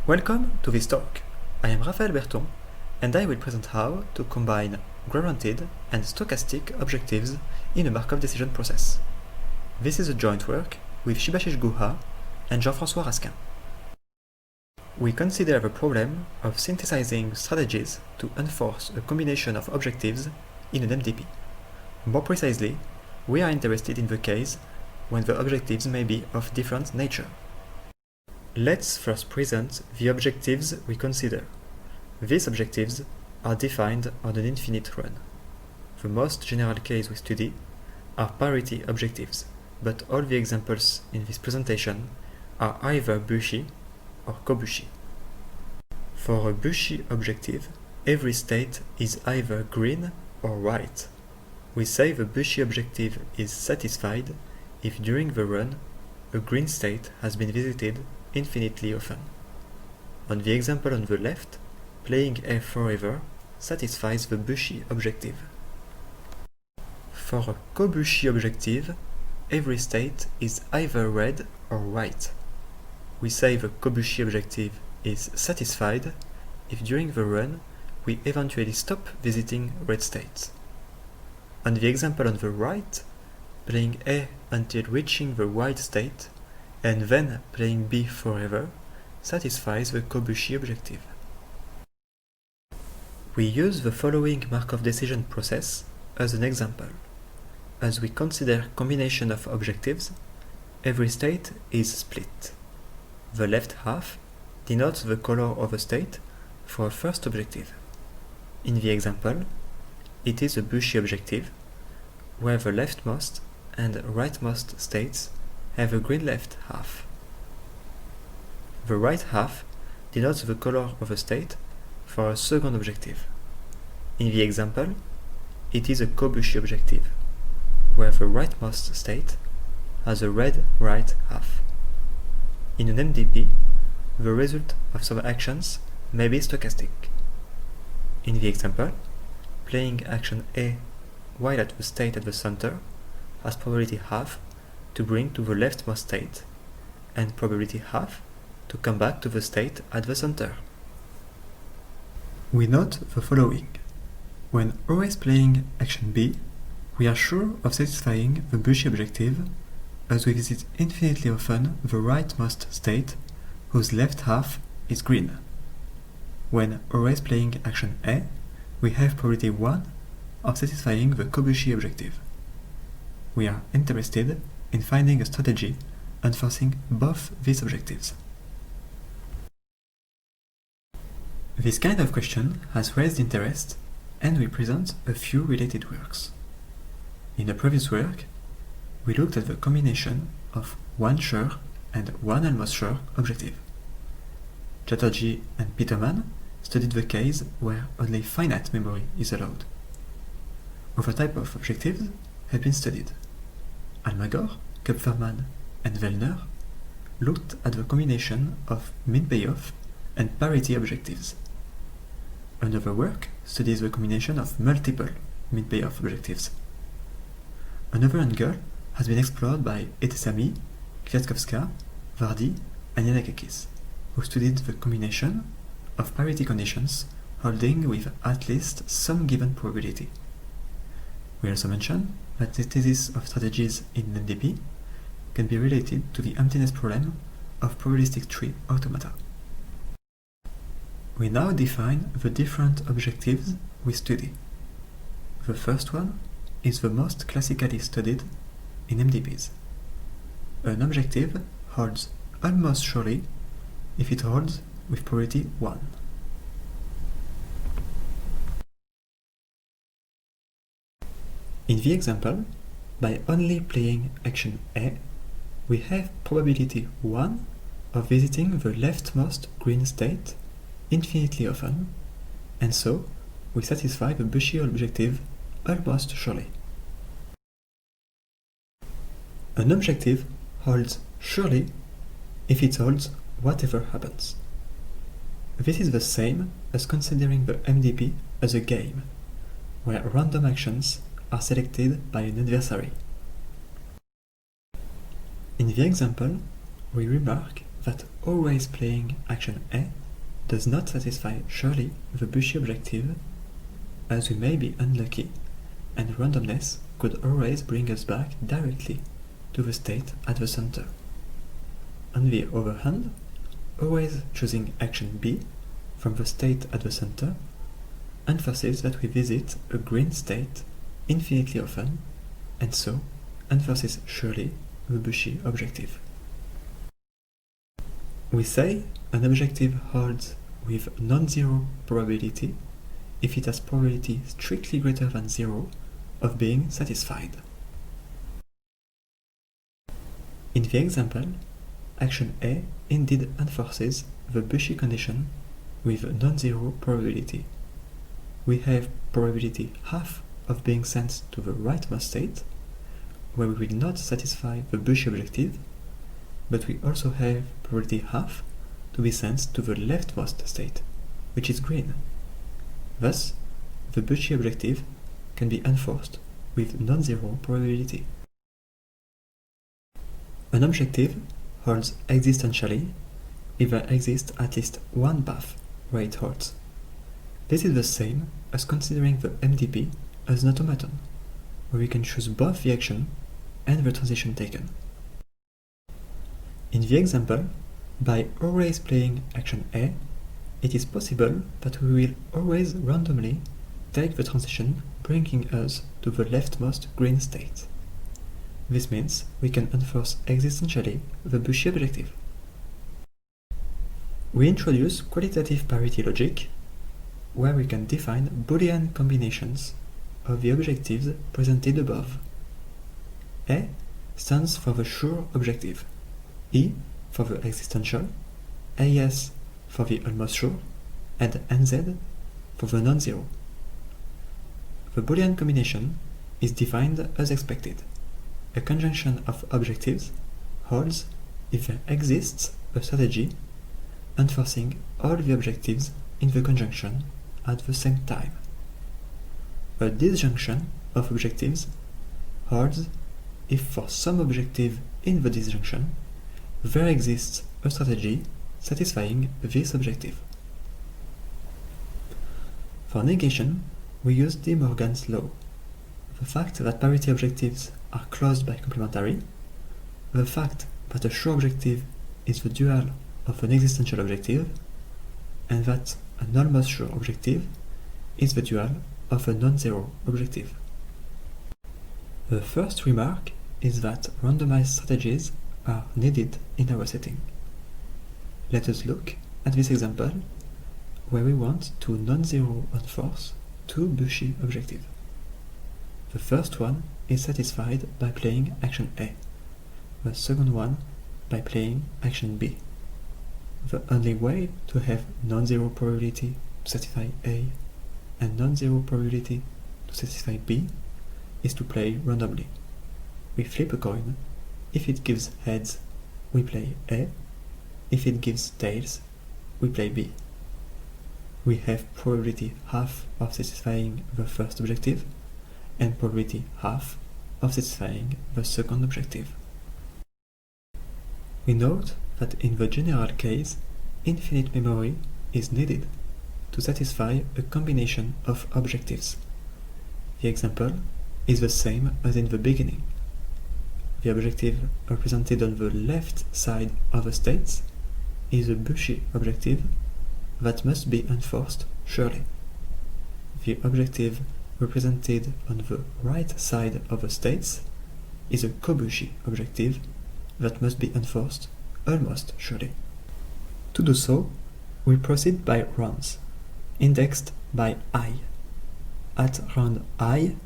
Welcome to this talk. I am Raphaël Berthon, and I will present how to combine guaranteed and stochastic objectives in a Markov decision process. This is a joint work with Shibashis Guha and Jean-François Raskin. We consider the problem of synthesizing strategies to enforce a combination of objectives in an MDP. More precisely, we are interested in the case when the objectives may be of different nature. Let's first present the objectives we consider. These objectives are defined on an infinite run. The most general case we study are parity objectives, but all the examples in this presentation are either Bushy or co-Bushy. For a Bushy objective, every state is either green or white. We say the Bushy objective is satisfied if during the run a green state has been visited infinitely often. On the example on the left, playing A forever satisfies the Bushy objective. For a co-Bushy objective, every state is either red or white. We say the co-Bushy objective is satisfied if during the run we eventually stop visiting red states. On the example on the right, playing A until reaching the white state and then playing B forever satisfies the co-Bushy objective. We use the following Markov decision process as an example. As we consider combination of objectives, every state is split. The left half denotes the color of a state for a first objective. In the example, it is a Bushy objective, where the leftmost and rightmost states have a green left half. The right half denotes the color of a state for a second objective. In the example, it is a co-Bushy objective, where the rightmost state has a red right half. In an MDP, the result of some actions may be stochastic. In the example, playing action A while at the state at the center has probability half to bring to the leftmost state, and probability half to come back to the state at the center. We note the following. When always playing action B, we are sure of satisfying the Bushy objective, as we visit infinitely often the rightmost state, whose left half is green. When always playing action A, we have probability 1 of satisfying the co-Bushy objective. We are interested in finding a strategy enforcing both these objectives. This kind of question has raised interest, and we present a few related works. In the previous work, we looked at the combination of one sure and one almost sure objective. Chatterjee and Peterman studied the case where only finite memory is allowed. Other types of objectives have been studied. Almagor, Kupferman, and Vellner looked at the combination of mean payoff and parity objectives. Another work studies the combination of multiple mean payoff objectives. Another angle has been explored by Etesami, Kwiatkowska, Vardy, and Yanakakis, who studied the combination of parity conditions holding with at least some given probability. We also mention that the thesis of strategies in MDP can be related to the emptiness problem of probabilistic tree automata. We now define the different objectives we study. The first one is the most classically studied in MDPs. An objective holds almost surely if it holds with probability 1. In the example, by only playing action A, we have probability 1 of visiting the leftmost green state infinitely often, and so we satisfy the Bushy objective almost surely. An objective holds surely if it holds whatever happens. This is the same as considering the MDP as a game, where random actions are selected by an adversary. In the example, we remark that always playing action A does not satisfy surely the Bushy objective, as we may be unlucky, and randomness could always bring us back directly to the state at the center. On the other hand, always choosing action B from the state at the center enforces that we visit a green state infinitely often, and so enforces surely the Bushy objective. We say an objective holds with non-zero probability if it has probability strictly greater than 0 of being satisfied. In the example, action A indeed enforces the Bushy condition with non-zero probability. We have probability half of being sent to the rightmost state, where we will not satisfy the Bushy objective, but we also have probability half to be sent to the leftmost state, which is green. Thus, the Bushy objective can be enforced with non-zero probability. An objective holds existentially if there exists at least one path where it holds. This is the same as considering the MDP as an automaton, where we can choose both the action and the transition taken. In the example, by always playing action A, it is possible that we will always randomly take the transition bringing us to the leftmost green state. This means we can enforce existentially the Bushy objective. We introduce qualitative parity logic, where we can define Boolean combinations of the objectives presented above. A stands for the sure objective, E for the existential, AS for the almost sure, and NZ for the non-zero. The Boolean combination is defined as expected. A conjunction of objectives holds if there exists a strategy enforcing all the objectives in the conjunction at the same time. A disjunction of objectives holds if for some objective in the disjunction there exists a strategy satisfying this objective. For negation, we use De Morgan's law. The fact that parity objectives are closed by complementary, the fact that a sure objective is the dual of an existential objective, and that an almost sure objective is the dual of a non-zero objective. The first remark is that randomized strategies are needed in our setting. Let us look at this example where we want to non-zero enforce two Bushy objectives. The first one is satisfied by playing action A, the second one by playing action B. The only way to have non-zero probability to satisfy A and non-zero probability to satisfy B is to play randomly. We flip a coin. If it gives heads, we play A. If it gives tails, we play B. We have probability half of satisfying the first objective and probability half of satisfying the second objective. We note that in the general case, infinite memory is needed to satisfy a combination of objectives. The example is the same as in the beginning. The objective represented on the left side of the states is a Bushy objective that must be enforced surely. The objective represented on the right side of the states is a co-Bushy objective that must be enforced almost surely. To do so, we proceed by rounds, indexed by I. At round I,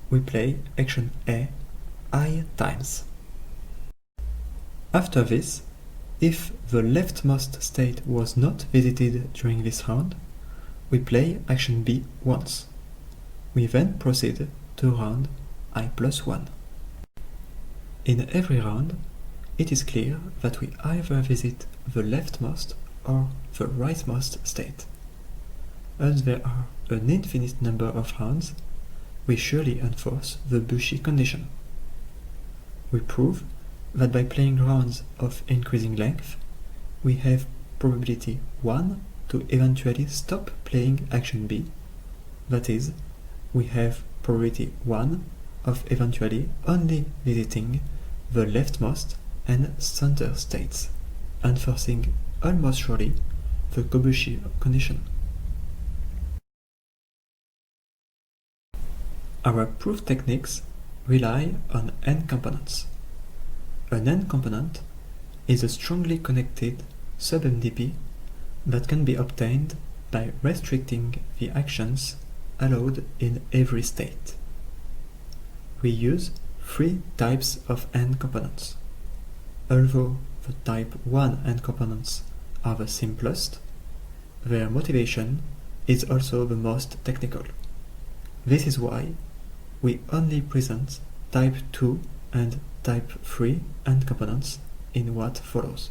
we play action A I times. After this, if the leftmost state was not visited during this round, we play action B once. We then proceed to round I plus 1. In every round, it is clear that we either visit the leftmost or the rightmost state. As there are an infinite number of rounds, we surely enforce the Bushy condition. We prove that by playing rounds of increasing length, we have probability 1 to eventually stop playing action B. That is, we have probability 1 of eventually only visiting the leftmost and center states, enforcing almost surely the Kobushi condition. Our proof techniques rely on n components. An n component is a strongly connected sub-MDP that can be obtained by restricting the actions allowed in every state. We use three types of n components. Although the type 1 n components are the simplest, their motivation is also the most technical. This is why we only present type 2 and type 3 n components in what follows.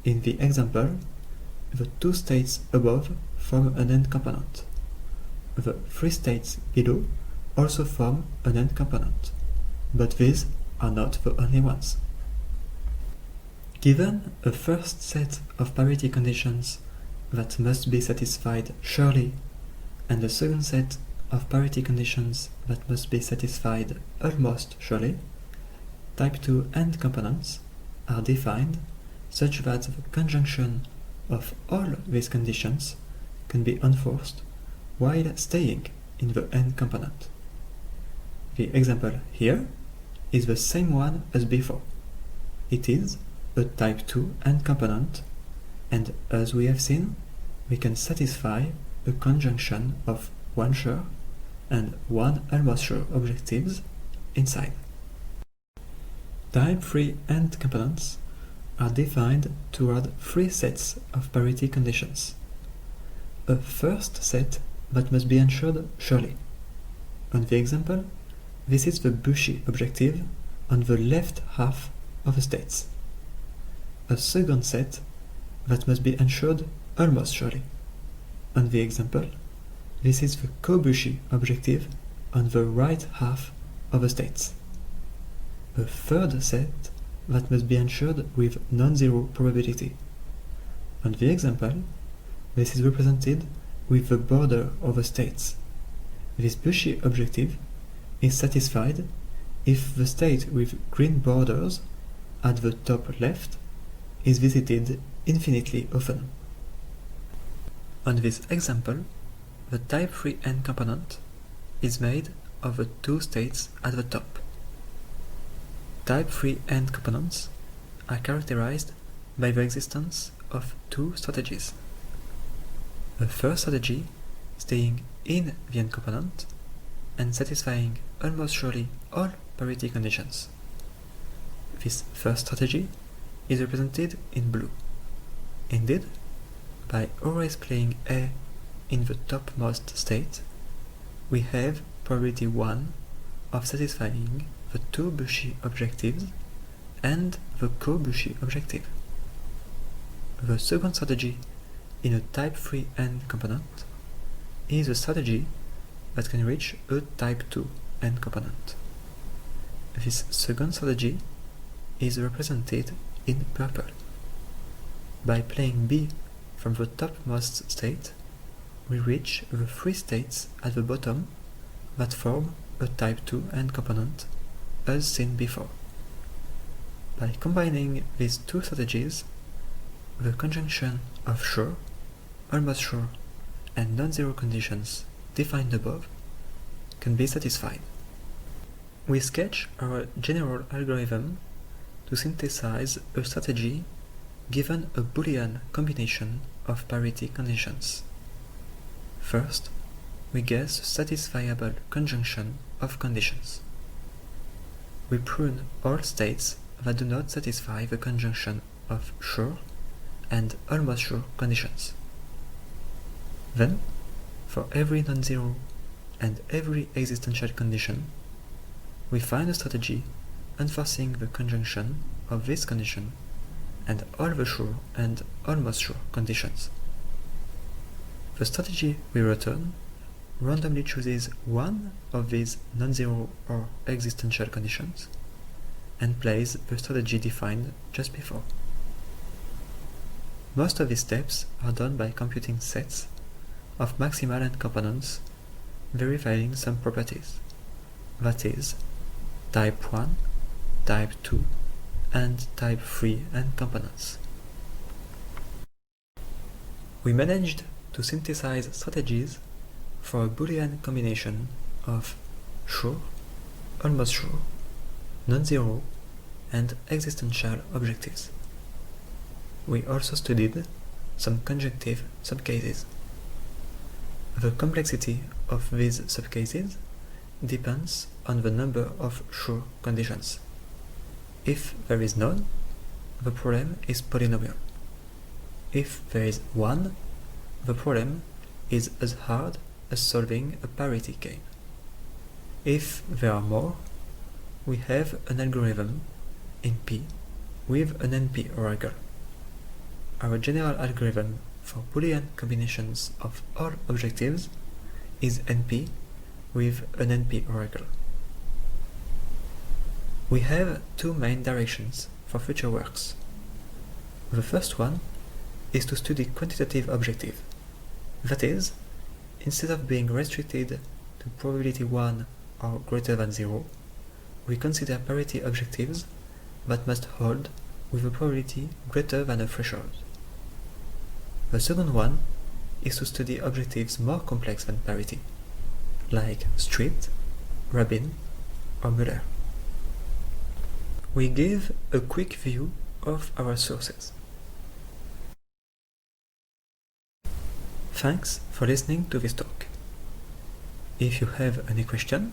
In the example, the two states above form an n component. The three states below also form an n component, but these are not the only ones. Given a first set of parity conditions that must be satisfied surely, and a second set of parity conditions that must be satisfied almost surely, type 2 n components are defined such that the conjunction of all these conditions can be enforced while staying in the n component. The example here is the same one as before. It is a type 2 n component, and as we have seen, we can satisfy a conjunction of one sure and one almost sure objectives inside. Type 3 n components are defined toward three sets of parity conditions. A first set that must be ensured surely. On the example, this is the Bushy objective on the left half of the states. A second set that must be ensured almost surely. On the example, this is the Kobushi objective on the right half of the states. A third set that must be ensured with non-zero probability. On the example, this is represented with the border of the states. This Bushy objective is satisfied if the state with green borders at the top left is visited infinitely often. On this example, the type 3 n component is made of the two states at the top. Type 3 n components are characterized by the existence of two strategies. The first strategy staying in the n component and satisfying almost surely all parity conditions. This first strategy is represented in blue. Indeed, by always playing A in the topmost state, we have probability 1 of satisfying the two Bushy objectives and the Kobushi objective. The second strategy in a type 3 n component is a strategy that can reach a type 2 n component. This second strategy is represented in purple. By playing B from the topmost state, we reach the three states at the bottom that form a type 2 n component, as seen before. By combining these two strategies, the conjunction of sure, almost sure, and non-zero conditions defined above can be satisfied. We sketch our general algorithm to synthesize a strategy given a Boolean combination of parity conditions. First, we guess a satisfiable conjunction of conditions. We prune all states that do not satisfy the conjunction of sure and almost sure conditions. Then, for every non-zero and every existential condition, we find a strategy enforcing the conjunction of this condition and all the sure and almost sure conditions. The strategy we return randomly chooses one of these non-zero or existential conditions and plays the strategy defined just before. Most of these steps are done by computing sets of maximal n components, verifying some properties, that is, type 1, type 2, and type 3 n components. We managed to synthesize strategies for a Boolean combination of sure, almost sure, non-zero, and existential objectives. We also studied some conjunctive subcases. The complexity of these subcases depends on the number of sure conditions. If there is none, the problem is polynomial. If there is one, the problem is as hard as solving a parity game. If there are more, we have an algorithm in P with an NP oracle. Our general algorithm for Boolean combinations of all objectives is NP with an NP oracle. We have two main directions for future works. The first one is to study quantitative objective. That is, instead of being restricted to probability 1 or greater than 0, we consider parity objectives that must hold with a probability greater than a threshold. The second one is to study objectives more complex than parity, like Street, Rabin, or Muller. We give a quick view of our sources. Thanks for listening to this talk. If you have any question,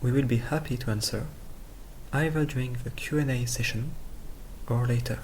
we will be happy to answer, either during the Q&A session or later.